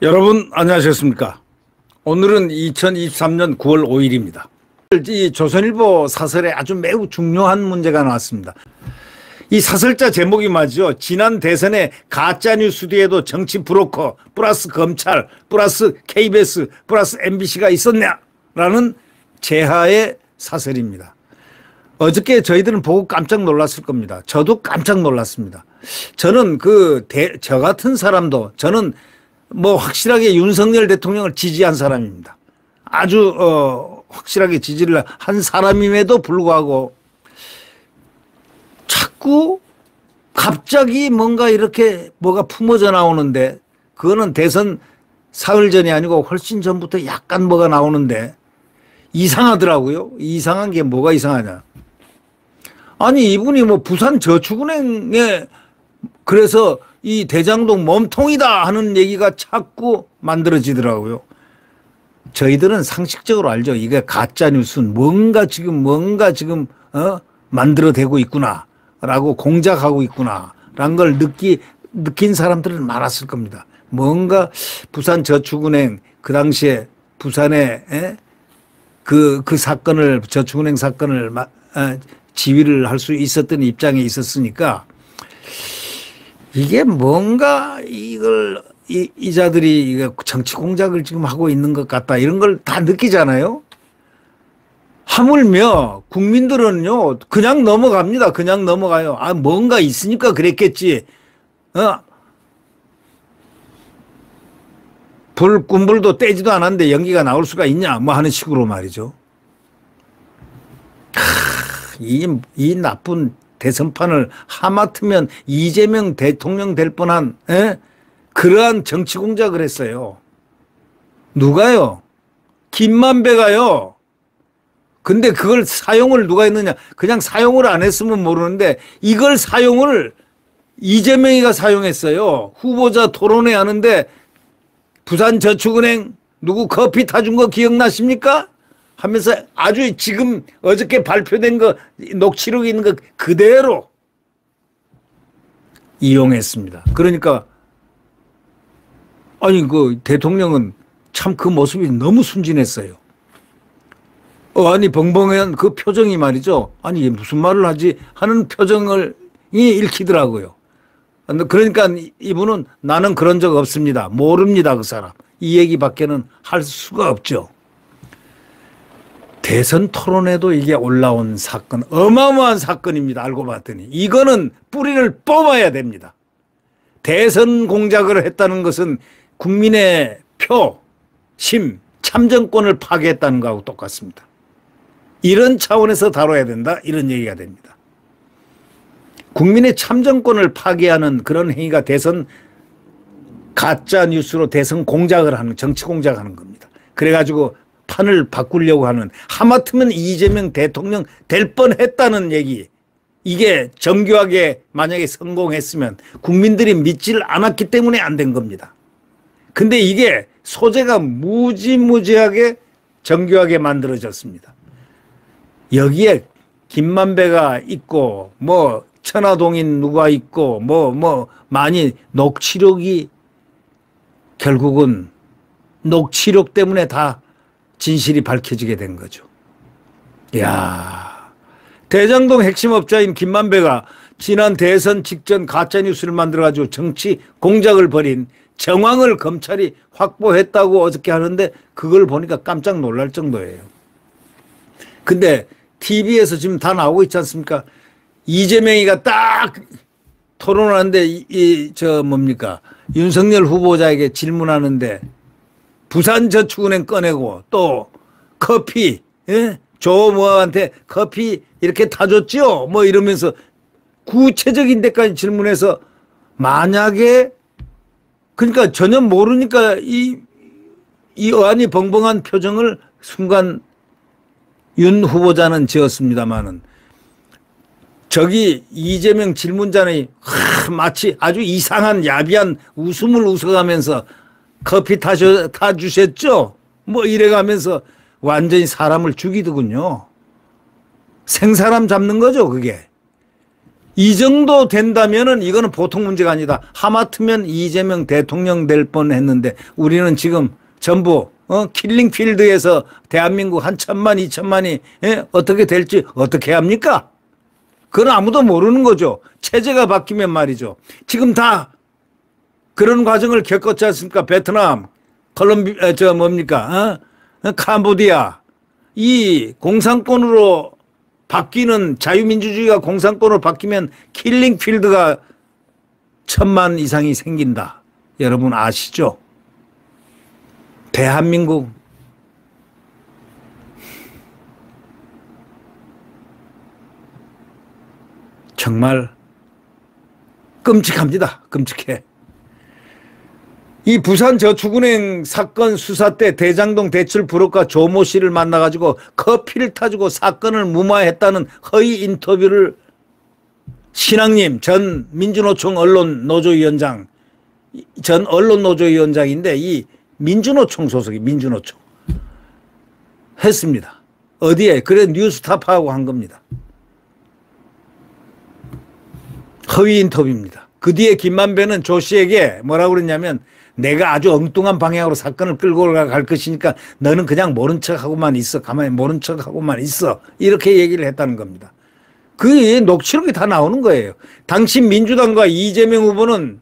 여러분 안녕하셨습니까? 오늘은 2023년 9월 5일입니다. 이 조선일보 사설에 아주 매우 중요한 문제가 나왔습니다. 이 사설자 제목이 맞죠? 지난 대선에 가짜뉴스 뒤에도 정치 브로커 플러스 검찰 플러스 KBS 플러스 MBC가 있었냐라는 제하의 사설입니다. 어저께 저희들은 보고 깜짝 놀랐을 겁니다. 저도 깜짝 놀랐습니다. 저는 저 같은 사람도 저는 확실하게 윤석열 대통령을 지지한 사람입니다. 아주 확실하게 지지를 한 사람임에도 불구하고 자꾸 갑자기 뭔가 이렇게 뭐가 품어져 나오는데, 그거는 대선 사흘 전이 아니고 훨씬 전부터 약간 뭐가 나오는데 이상하더라고요. 이상한 게 뭐가 이상하냐. 아니 이분이 부산저축은행에 그래서 이 대장동 몸통이다 하는 얘기가 자꾸 만들어지더라고요. 저희들은 상식적으로 알죠. 이게 가짜뉴스는 뭔가 지금 만들어대고 있구나라고 공작하고 있구나라는 걸 느낀 사람들은 많았을 겁니다. 뭔가 부산저축은행 그 당시에 부산에 그 사건을 저축은행 사건을 지휘를 할 수 있었던 입장에 있었으니까 이게 뭔가 이자들이 정치 공작을 지금 하고 있는 것 같다 이런 걸 다 느끼잖아요. 하물며 국민들은요 그냥 넘어갑니다. 그냥 넘어가요. 아 뭔가 있으니까 그랬겠지. 꿈불도 떼지도 않았는데 연기가 나올 수가 있냐 하는 식으로 말이죠. 이 나쁜 대선판을 하마터면 이재명 대통령 될 뻔한 그러한 정치 공작을 했어요. 누가요? 김만배가요. 근데 그걸 사용을 누가 했느냐. 그냥 사용을 안 했으면 모르는데 이걸 사용을 이재명이가 사용했어요. 후보자 토론회 하는데 부산저축은행 누구 커피 타준 거 기억나십니까? 하면서 아주 지금 어저께 발표된 거 녹취록 있는 거 그대로 이용했습니다. 그러니까 아니 대통령은 참 그 모습이 너무 순진했어요. 아니 벙벙한 그 표정이 말이죠. 아니 무슨 말을 하지 하는 표정을 읽히더라고요. 그러니까 이분은 나는 그런 적 없습니다. 모릅니다 그 사람. 이 얘기밖에는 할 수가 없죠. 대선 토론에도 이게 올라온 사건, 어마어마한 사건입니다. 알고 봤더니 이거는 뿌리를 뽑아야 됩니다. 대선 공작을 했다는 것은 국민의 표, 심, 참정권을 파괴했다는 거하고 똑같습니다. 이런 차원에서 다뤄야 된다 이런 얘기가 됩니다. 국민의 참정권을 파괴하는 그런 행위가 대선 가짜 뉴스로 대선 공작을 하는, 정치 공작하는 겁니다. 그래가지고 판을 바꾸려고 하는, 하마터면 이재명 대통령 될 뻔했다는 얘기, 이게 정교하게 만약에 성공했으면 국민들이 믿지를 않았기 때문에 안 된 겁니다. 근데 이게 소재가 무지무지하게 정교하게 만들어졌습니다. 여기에 김만배가 있고 천하동인 누가 있고 많이 녹취록이 결국은 녹취록 때문에 다 진실이 밝혀지게 된 거죠. 이야, 대장동 핵심 업자인 김만배가 지난 대선 직전 가짜뉴스를 만들어가지고 정치 공작을 벌인 정황을 검찰이 확보했다고 어저께 하는데 그걸 보니까 깜짝 놀랄 정도예요. 근데 TV에서 지금 다 나오고 있지 않습니까? 이재명이가 딱 토론하는데 윤석열 후보자에게 질문하는데 부산저축은행 꺼내고 또 커피, 조모한테 커피 이렇게 타줬죠? 이러면서 구체적인 데까지 질문해서 만약에 그러니까 전혀 모르니까 이 어안이 벙벙한 표정을 순간 윤 후보자는 지었습니다마는 저기 이재명 질문자는 마치 아주 이상한 야비한 웃음을 웃어가면서 커피 타주셨죠? 이래가면서 완전히 사람을 죽이더군요. 생사람 잡는 거죠, 그게. 이 정도 된다면은 이거는 보통 문제가 아니다. 하마터면 이재명 대통령 될 뻔했는데 우리는 지금 전부 킬링 필드에서 대한민국 한 1,000만, 2,000만이 어떻게 될지 어떻게 합니까? 그건 아무도 모르는 거죠. 체제가 바뀌면 말이죠. 지금 다 그런 과정을 겪었지 않습니까? 베트남, 콜롬비아, 캄보디아. 이 공산권으로 바뀌는 자유민주주의가 공산권으로 바뀌면 킬링 필드가 1,000만 이상이 생긴다. 여러분 아시죠? 대한민국 정말 끔찍합니다. 끔찍해. 이 부산저축은행 사건 수사 때 대장동 대출 브로커 조모 씨를 만나가지고 커피를 타주고 사건을 무마했다는 허위 인터뷰를 신앙님 전 민주노총 언론노조위원장 전 언론노조위원장인데 이 민주노총 소속이 민주노총 했습니다. 어디에? 그래 뉴스타파하고 한 겁니다. 허위 인터뷰입니다. 그 뒤에 김만배는 조 씨에게 뭐라고 그랬냐면 내가 아주 엉뚱한 방향으로 사건을 끌고 갈 것이니까 너는 그냥 모른 척하고만 있어. 가만히 모른 척하고만 있어. 이렇게 얘기를 했다는 겁니다. 그 녹취록이 다 나오는 거예요. 당시 민주당과 이재명 후보는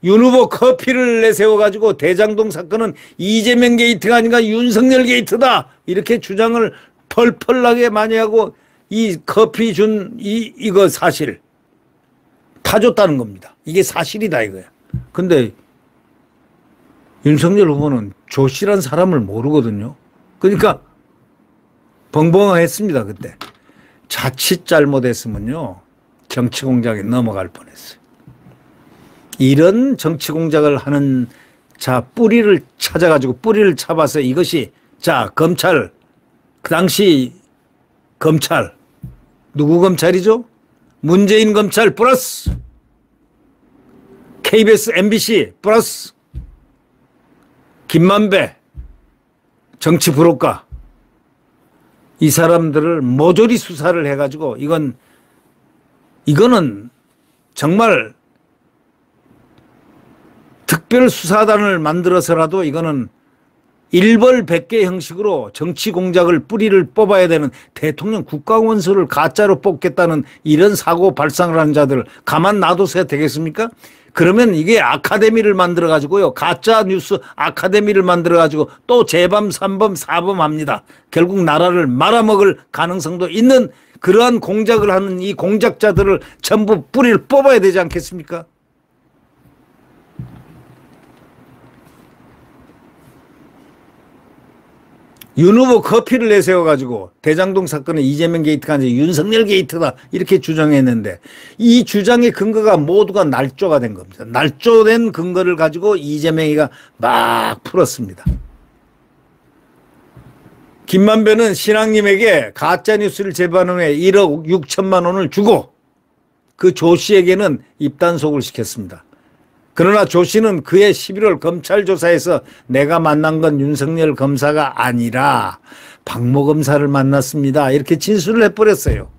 윤 후보 커피를 내세워가지고 대장동 사건은 이재명 게이트가 아닌가 윤석열 게이트다. 이렇게 주장을 펄펄나게 많이 하고 이 커피 준 이거 사실 타줬다는 겁니다. 이게 사실이다 이거야. 근데 윤석열 후보는 조 씨란 사람을 모르거든요. 그러니까 벙벙했습니다. 그때. 자칫 잘못했으면요. 정치 공작에 넘어갈 뻔했어요. 이런 정치 공작을 하는 자 뿌리를 찾아가지고 뿌리를 잡아서 이것이 자 검찰 그 당시 검찰 누구 검찰이죠? 문재인 검찰 플러스 KBS MBC 플러스 김만배 정치 브로커 이 사람들을 모조리 수사를 해가지고 이거는 정말 특별수사단을 만들어서라도 이거는 일벌백계 형식으로 정치 공작을 뿌리를 뽑아야 되는 대통령 국가원수를 가짜로 뽑겠다는 이런 사고 발상을 하는 자들 가만 놔둬서야 되겠습니까? 그러면 이게 아카데미를 만들어 가지고요. 가짜 뉴스 아카데미를 만들어 가지고 또 재범, 3범, 4범 합니다. 결국 나라를 말아먹을 가능성도 있는 그러한 공작을 하는 이 공작자들을 전부 뿌리를 뽑아야 되지 않겠습니까? 윤 후보 커피를 내세워가지고 대장동 사건은 이재명 게이트가 아니라 윤석열 게이트다 이렇게 주장했는데 이 주장의 근거가 모두가 날조가 된 겁니다. 날조된 근거를 가지고 이재명이가 막 풀었습니다. 김만배는 신앙님에게 가짜뉴스를 제보한 후에 1억 6천만 원을 주고 그 조 씨에게는 입단속을 시켰습니다. 그러나 조 씨는 그해 11월 검찰 조사에서 내가 만난 건 윤석열 검사가 아니라 박모 검사를 만났습니다. 이렇게 진술을 해버렸어요.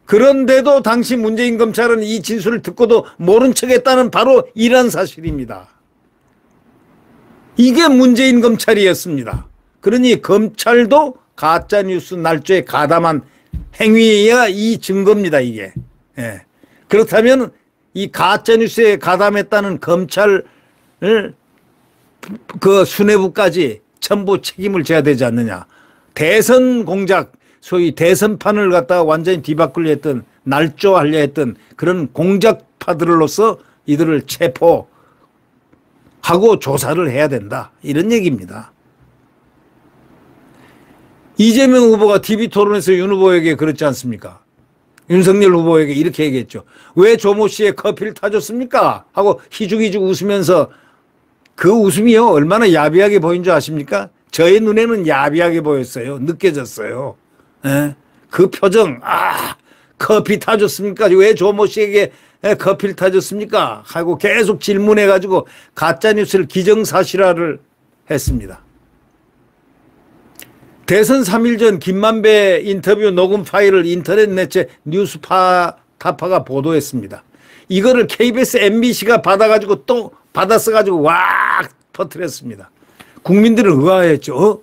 그런데도 당시 문재인 검찰은 이 진술을 듣고도 모른 척했다는 바로 이런 사실입니다. 이게 문재인 검찰이었습니다. 그러니 검찰도 가짜뉴스 날조에 가담한 행위가 이 증거입니다. 이게. 예. 그렇다면 이 가짜뉴스에 가담했다는 검찰을 그 수뇌부까지 전부 책임을 져야 되지 않느냐. 대선 공작, 소위 대선판을 갖다가 완전히 뒤바꾸려 했던 날조하려 했던 그런 공작파들로서 이들을 체포하고 조사를 해야 된다. 이런 얘기입니다. 이재명 후보가 TV토론에서 윤 후보에게 그랬지 않습니까? 윤석열 후보에게 이렇게 얘기했죠. 왜 조모 씨의 커피를 타줬습니까? 하고 희죽희죽 웃으면서 그 웃음이요. 얼마나 야비하게 보인 줄 아십니까? 저의 눈에는 야비하게 보였어요. 느껴졌어요. 예? 그 표정, 커피 타줬습니까? 왜 조모 씨에게 커피를 타줬습니까? 하고 계속 질문해가지고 가짜뉴스를 기정사실화를 했습니다. 대선 3일 전 김만배 인터뷰 녹음 파일을 인터넷 매체 타파가 보도했습니다. 이거를 KBS, MBC가 받아가지고 또 받아 써가지고 왁 퍼뜨렸습니다. 국민들은 의아했죠.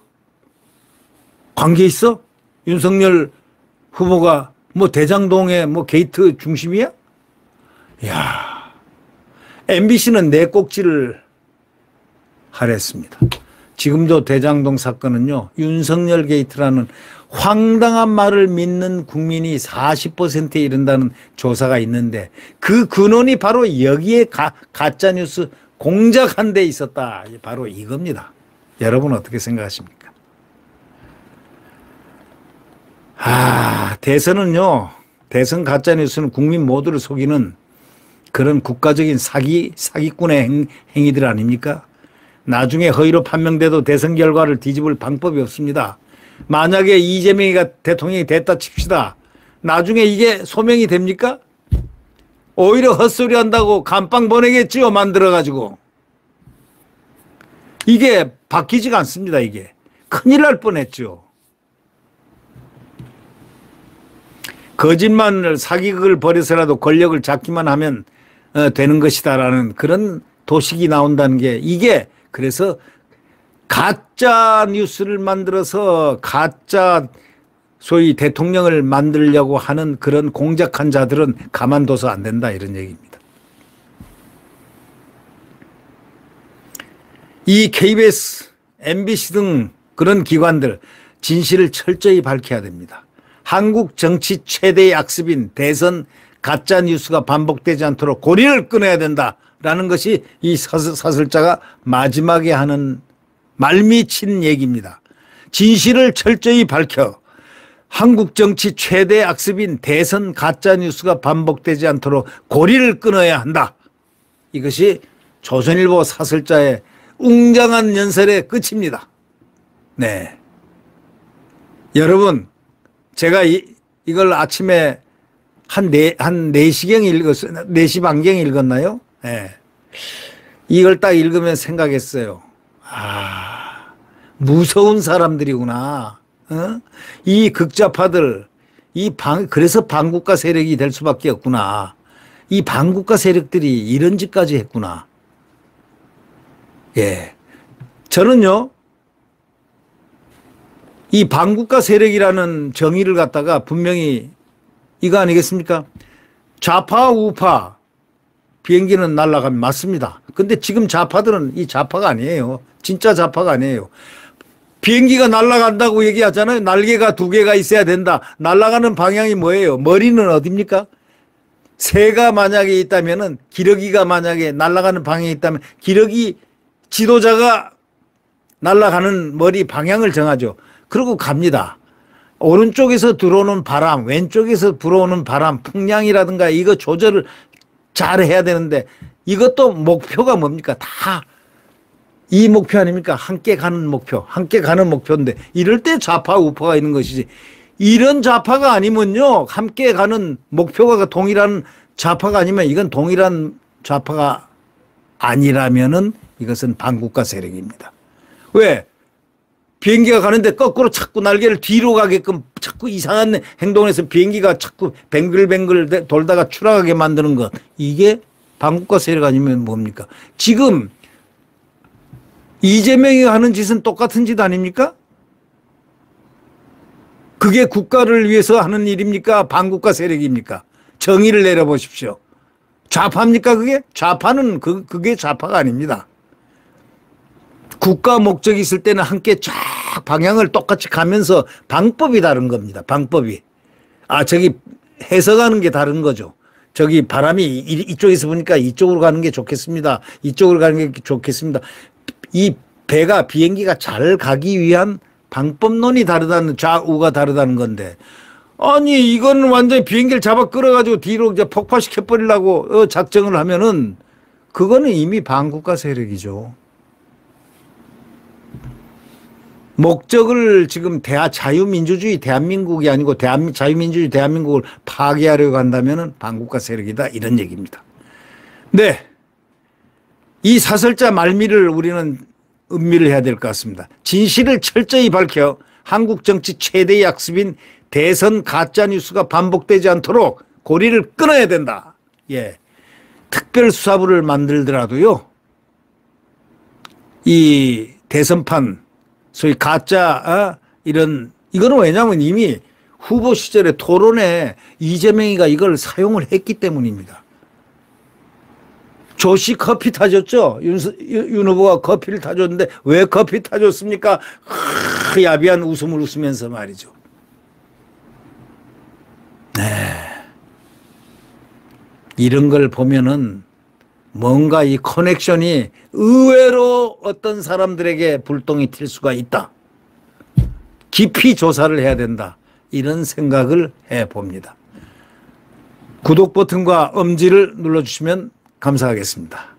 관계 있어? 윤석열 후보가 뭐 대장동의 뭐 게이트 중심이야? 야, MBC는 내 꼭지를 하랬습니다. 지금도 대장동 사건은요, 윤석열 게이트라는 황당한 말을 믿는 국민이 40%에 이른다는 조사가 있는데 그 근원이 바로 여기에 가짜뉴스 공작한 데 있었다. 바로 이겁니다. 여러분 어떻게 생각하십니까? 대선은요, 대선 가짜뉴스는 국민 모두를 속이는 그런 국가적인 사기꾼의 행위들 아닙니까? 나중에 허위로 판명돼도 대선 결과를 뒤집을 방법이 없습니다. 만약에 이재명이가 대통령이 됐다 칩시다. 나중에 이게 소명이 됩니까? 오히려 헛소리 한다고 감빵 보내겠지요. 만들어가지고. 이게 바뀌지가 않습니다. 이게. 큰일 날 뻔했죠. 거짓말 사기극을 벌여서라도 권력을 잡기만 하면 되는 것이다라는 그런 도식이 나온다는 게 이게 그래서 가짜 뉴스를 만들어서 가짜 소위 대통령을 만들려고 하는 그런 공작한 자들은 가만둬서 안 된다 이런 얘기입니다. 이 KBS, MBC 등 그런 기관들 진실을 철저히 밝혀야 됩니다. 한국 정치 최대의 악습인 대선 가짜 뉴스가 반복되지 않도록 고리를 끊어야 된다라는 것이 이 사설자가 마지막에 하는 말미친 얘기입니다. 진실을 철저히 밝혀 한국 정치 최대 악습인 대선 가짜 뉴스가 반복되지 않도록 고리를 끊어야 한다. 이것이 조선일보 사설자의 웅장한 연설의 끝입니다. 네. 여러분, 제가 이걸 아침에 한 4시경 읽었어요. 4시 반경 읽었나요? 네. 이걸 딱 읽으면 생각했어요. 무서운 사람들이구나. 이 극좌파들, 그래서 반국가 세력이 될 수밖에 없구나. 이 반국가 세력들이 이런 짓까지 했구나. 예. 저는요, 이 반국가 세력이라는 정의를 갖다가 분명히 이거 아니겠습니까? 좌파, 우파, 비행기는 날아가면 맞습니다. 근데 지금 좌파들은 이 좌파가 아니에요. 진짜 좌파가 아니에요. 비행기가 날아간다고 얘기하잖아요. 날개가 2개가 있어야 된다. 날아가는 방향이 뭐예요? 머리는 어디입니까? 새가 만약에 있다면은 기러기가 만약에 날아가는 방향이 있다면 기러기 지도자가 날아가는 머리 방향을 정하죠. 그러고 갑니다. 오른쪽에서 들어오는 바람, 왼쪽에서 불어오는 바람, 풍량이라든가 이거 조절을 잘 해야 되는데 이것도 목표가 뭡니까? 다 이 목표 아닙니까? 함께 가는 목표, 함께 가는 목표인데 이럴 때 좌파, 우파가 있는 것이지 이런 좌파가 아니면요. 함께 가는 목표가 동일한 좌파가 아니면 이건 동일한 좌파가 아니라면은 이것은 반국가 세력입니다. 왜? 비행기가 가는데 거꾸로 자꾸 날개를 뒤로 가게끔 자꾸 이상한 행동을 해서 비행기가 자꾸 뱅글뱅글 돌다가 추락하게 만드는 것. 이게 반국가 세력 아니면 뭡니까? 지금 이재명이 하는 짓은 똑같은 짓 아닙니까? 그게 국가를 위해서 하는 일입니까? 반국가 세력입니까? 정의를 내려보십시오. 좌파입니까 그게? 좌파는 그게 좌파가 아닙니다. 국가 목적이 있을 때는 함께 쫙 방향을 똑같이 가면서 방법이 다른 겁니다. 방법이. 저기 해석하는 게 다른 거죠. 저기 바람이 이쪽에서 보니까 이쪽으로 가는 게 좋겠습니다. 이쪽으로 가는 게 좋겠습니다. 이 비행기가 잘 가기 위한 방법론이 다르다는, 좌우가 다르다는 건데. 아니, 이거는 완전히 비행기를 잡아 끌어가지고 뒤로 이제 폭파시켜버리려고 작정을 하면은 그거는 이미 반국가 세력이죠. 목적을 지금 자유민주주의 대한민국이 아니고 자유민주주의 대한민국을 파괴하려고 한다면은 반국가 세력이다. 이런 얘기입니다. 네. 이 사설자 말미를 우리는 음미를 해야 될 것 같습니다. 진실을 철저히 밝혀 한국 정치 최대의 악습인 대선 가짜뉴스가 반복되지 않도록 고리를 끊어야 된다. 예. 특별수사부를 만들더라도요, 이 대선판, 소위 가짜, 이거는 왜냐하면 이미 후보 시절에 토론에 이재명이가 이걸 사용을 했기 때문입니다. 조씨 커피 타줬죠? 윤 후보가 커피를 타줬는데 왜 커피 타줬습니까? 야비한 웃음을 웃으면서 말이죠. 네. 이런 걸 보면은 뭔가 이 커넥션이 의외로 어떤 사람들에게 불똥이 튈 수가 있다. 깊이 조사를 해야 된다. 이런 생각을 해봅니다. 구독 버튼과 엄지를 눌러주시면 감사하겠습니다.